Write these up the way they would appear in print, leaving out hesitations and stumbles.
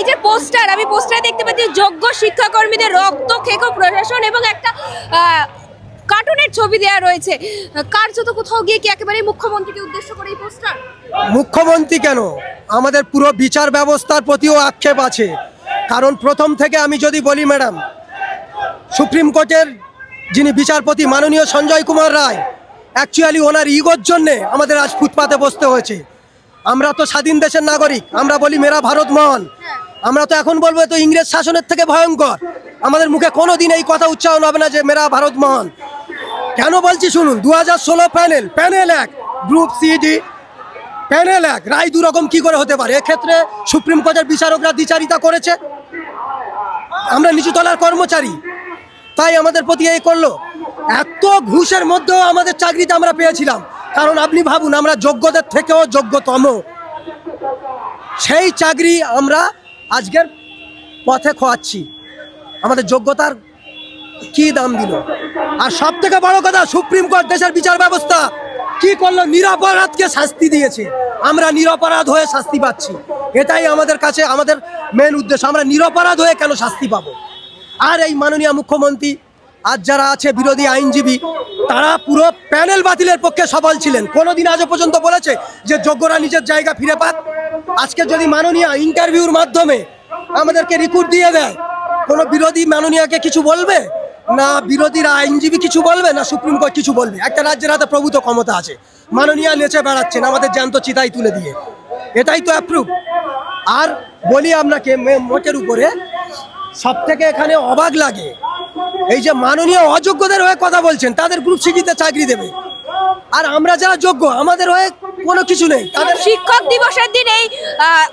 এই যে পোস্টার, আমি পোস্টারে দেখতে পাচ্ছি যোগ্য শিক্ষাকর্মীদের রক্ত খেকো প্রশাসন এবং একটা কার্টুনের ছবি দেওয়া রয়েছে। কার্যত কোথাও গিয়ে কি একেবারে মুখ্যমন্ত্রীকে উদ্দেশ্য করে এই পোস্টার? মুখ্যমন্ত্রী কেন, আমাদের পুরো বিচার ব্যবস্থার প্রতিও আক্ষেপ আছে। কারণ প্রথম থেকে আমি যদি বলি ম্যাডাম, সুপ্রিম কোর্টের যিনি বিচারপতি মাননীয় সঞ্জয় কুমার রায়, অ্যাকচুয়ালি ওনার ইগোর জন্যে আমাদের আজ ফুটপাতে বসতে হয়েছে। আমরা তো স্বাধীন দেশের নাগরিক, আমরা বলি মেরা ভারত মহান। আমরা তো এখন বলবো তো ইংরেজ শাসনের থেকে ভয়ঙ্কর। আমাদের মুখে কোনো দিন এই কথা উচ্চারণ হবে না যে মেরা ভারত মহান। কেন বলছি শুনুন, 2016 প্যানেল 1 গ্রুপ সিডি প্যানেল 1 রায় দুরকম কি করে হতে পারে? এক্ষেত্রে সুপ্রিম কোর্টের বিচারকরা দ্বিচারিতা করেছে। আমরা নিচু তলার কর্মচারী, তাই আমাদের প্রতি এই করলো। এত ঘুষের মধ্যেও আমাদের চাকরিটা আমরা পেয়েছিলাম, কারণ আপনি ভাবুন আমরা যোগ্যদের থেকেও যোগ্যতম সেই চাকরি আমরা আজকের পথে খোয়াচ্ছি। আমাদের যোগ্যতার কি দাম দিল? আর সব থেকে বড় কথা, সুপ্রিম কোর্ট দেশের বিচার ব্যবস্থা কি করলো? নিরপরাধকে শাস্তি দিয়েছে। আমরা নিরপরাধ হয়ে শাস্তি পাচ্ছি, এটাই আমাদের কাছে আমাদের মেন উদ্দেশ্য। আমরা নিরপরাধ হয়ে কেন শাস্তি পাবো? আর এই মাননীয় মুখ্যমন্ত্রী আজ যারা আছে বিরোধী আইনজীবী, তারা পুরো প্যানেল বাতিলের পক্ষে সফল ছিলেন। কোনোদিন আজও পর্যন্ত বলেছে যে যোগ্যরা নিজের জায়গা ফিরে পাক? আজকে যদি মাননীয় ইন্টারভিউর মাধ্যমে আমাদেরকে রিক্রুট দিয়ে দেয়, কোনো বিরোধী মাননীয়কে কিছু বলবে না? বিরোধীরা আইনজীবী কিছু বলবে না? সুপ্রিম কোর্ট কিছু বলবে? একটা রাজ্যের হাতে প্রভূত ক্ষমতা আছে, মাননীয় নেচে বেড়াচ্ছেন আমাদের জ্যান্ত চিতাই তুলে দিয়ে। এটাই তো অ্যাপ্রুভ। আর বলি আপনাকে মোটের উপরে সব থেকে এখানে অবাক লাগে এই যে মাননীয় অযোগ্যদের হয়ে কথা বলছেন, তাদের গ্রুপ সিটিতে চাকরি দেবে, আর আমরা যারা যোগ্য আমাদের হয়ে কোনো কিছু নেই। তাদের শিক্ষক দিবসের দিন এই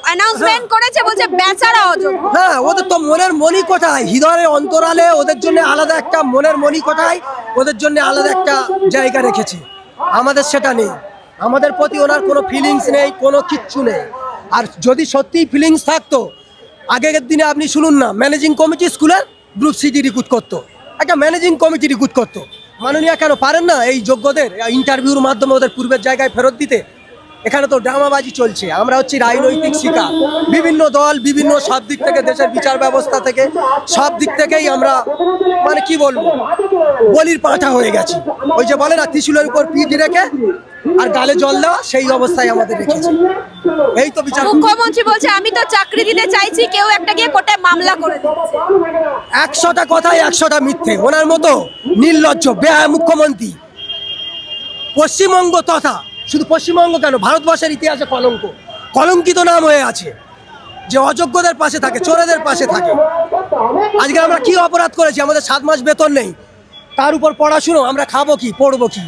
অ্যানাউন্সমেন্ট করেছে, বলছে বেচারা অযোগ্য। হ্যাঁ, ওদের তো মনের মনি কোথায়, হৃদয়ের অন্তরালে ওদের জন্য আলাদা একটা মনের মনি কোথায়, ওদের জন্য আলাদা একটা জায়গা রেখেছে। আমাদের সেটা নেই, আমাদের প্রতি ওনার কোনো ফিলিংস নেই, কোনো কিচ্ছু নেই। আর যদি সত্যিই ফিলিংস থাকতো, আগের দিনে আপনি শুনুন না, ম্যানেজিং কমিটি স্কুলের গ্রুপ সিটি রিক্রুট করতো, একটা ম্যানেজিং কমিটি রিক্রুট করতো। মাননীয় কেন পারেন না এই যোগ্যদের ইন্টারভিউর মাধ্যমে ওদের পূর্বের জায়গায় ফেরত দিতে? এখানে তো ড্রামাবাজি চলছে। আমরা হচ্ছি রাজনৈতিক শিকার, বিভিন্ন দল বিভিন্ন সব দিক থেকে, দেশের বিচার ব্যবস্থা থেকে সব দিক থেকেই আমরা মানে কি বলবো, বলির পাঁঠা হয়ে গেছি। ওই যে বলে না, ত্রিশূলের উপর পিঠ রেখে আর গালে জল দেওয়া, সেই অবস্থায় আমাদের রেখেছে। এই তো বিচার। মুখ্যমন্ত্রী বলছে আমি তো চাকরি দিতে চাইছি, কেউ একটা গিয়ে কোর্টে মামলা করে দিচ্ছে। 100টা কথায় 100টা মিথ্যে। ওনার মতো নির্লজ্জ বেহায়া মুখ্যমন্ত্রী পশ্চিমবঙ্গ তথা শুধু পশ্চিমবঙ্গ কেন, ভারতবর্ষের ইতিহাসে কলঙ্কিত নাম হয়ে আছে যে অযোগ্যদের পাশে থাকে, চোরেদের পাশে থাকে। আজকে আমরা কি অপরাধ করেছি? আমাদের 7 মাস বেতন নেই, তার উপর পড়াশুনো, আমরা খাবো কি, পড়বো কি?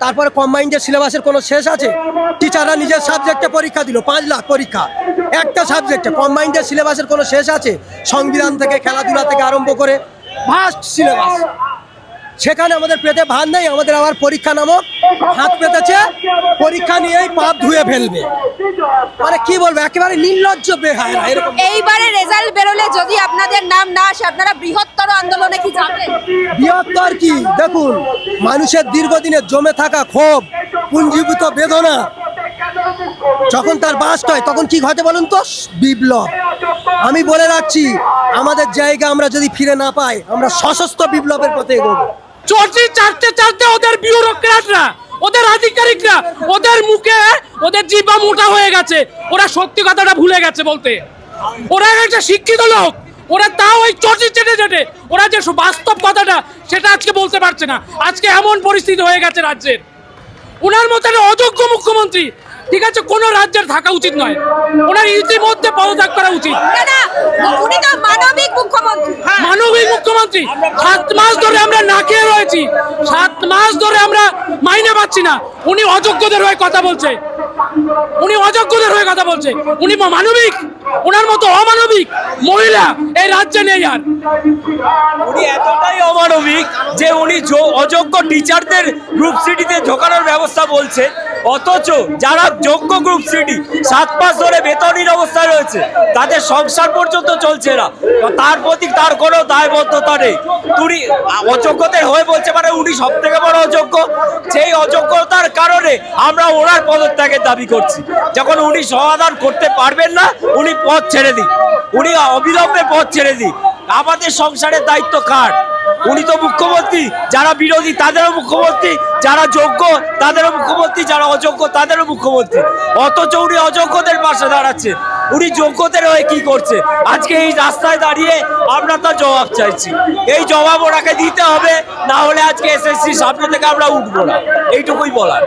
তারপরে কম্বাইন্ডের সিলেবাসের কোনো শেষ আছে? টিচাররা নিজের সাবজেক্টে পরীক্ষা দিল, 5 লাখ পরীক্ষা একটা সাবজেক্টে। কম্বাইন্ডের সিলেবাসের কোনো শেষ আছে? সংবিধান থেকে খেলাধুলা থেকে আরম্ভ করে ভাস্ট সিলেবাস। সেখানে আমাদের পেটে ভাত নেই, আমাদের আবার পরীক্ষা নামক হাত পেতেছে, পরীক্ষা নিয়েই পাপ ধুয়ে ফেলবে। মানে কি বলবো, একেবারে নির্লজ্জ বেহায়া এরকম। এইবারে রেজাল্ট বেরোলে যদি আপনাদের নাম না আসে, আপনারা বৃহত্তর আন্দোলনে কি যাবেন? বৃহত্তর কি, দেখুন মানুষের দীর্ঘদিনের জমে থাকা ক্ষোভ, পুঞ্জীভূত বেদনা যখন তার বাস্ট হয়, তখন কি ঘটে বলুন তো? বিপ্লব। আমি বলে রাখছি, আমাদের জায়গা আমরা যদি ফিরে না পাই, আমরা সশস্ত্র বিপ্লবের পথে এগোবো। চর্চি চারটে ওদের বিউরোক্রাটরা, ওদের আধিকারিকরা, ওদের মুখে ওদের জিহ্বা মোটা হয়ে গেছে। ওরা সত্যি কথাটা ভুলে গেছে বলতে। ওরা একটা শিক্ষিত লোক, ওরা তাও ওই চর্চি চেটে ওরা যে বাস্তব কথাটা সেটা আজকে বলতে পারছে না। আজকে এমন পরিস্থিতি হয়ে গেছে রাজ্যের। ওনার মতো অযোগ্য মুখ্যমন্ত্রী, ঠিক আছে, কোন রাজ্যের থাকা উচিত নয়। ওনার ইতিমধ্যে পদত্যাগ করা উচিত। উনি তো মানবিক মুখ্যমন্ত্রী। মানবিক মুখ্যমন্ত্রী। 7 মাস ধরে আমরা না খেয়ে রয়েছি, 7 মাস ধরে আমরা মাইনে পাচ্ছি না। উনি অযোগ্যদের হয়ে কথা বলছে, উনি অযোগ্যদের হয়ে কথা বলছে। উনি মানবিক? ওনার মতো অমানবিক মহিলা এই রাজ্যে নেই। আর উনি এতটাই অমানবিক যে উনি অযোগ্য টিচারদের গ্রুপ সিটিতে ঢোকানোর ব্যবস্থা বলছে, অথচ যারা যোগ্য গ্রুপ সিটি 7 মাস ধরে বেতনহীন অবস্থায় রয়েছে, তাদের সংসার পর্যন্ত চলছে না। তার প্রতি তার কোনো দায়বদ্ধতা নেই। উনি অযোগ্যদের হয়ে বলছে, মানে উনি সব থেকে বড় অযোগ্য। সেই অযোগ্যতার কারণে আমরা ওনার পদত্যাগের দাবি করছি। যখন উনি সমাধান করতে পারবেন না, উনি পদ ছেড়ে দিন। উনি অবিলম্বে পথ ছেড়ে দিন। আমাদের সংসারের দায়িত্ব কার? উনি তো মুখ্যমন্ত্রী, যারা বিরোধী তাদেরও মুখ্যমন্ত্রী, যারা যোগ্য তাদেরও মুখ্যমন্ত্রী, যারা অযোগ্য তাদেরও মুখ্যমন্ত্রী। অথচ উনি অযোগ্যদের পাশে দাঁড়াচ্ছে, উনি যোগ্যদের হয়ে কি করছে? আজকে এই রাস্তায় দাঁড়িয়ে আমরা তার জবাব চাইছি। এই জবাব ওনাকে দিতে হবে, না হলে আজকে এসএসসির সামনে থেকে আমরা উঠবো না, এইটুকুই বলার।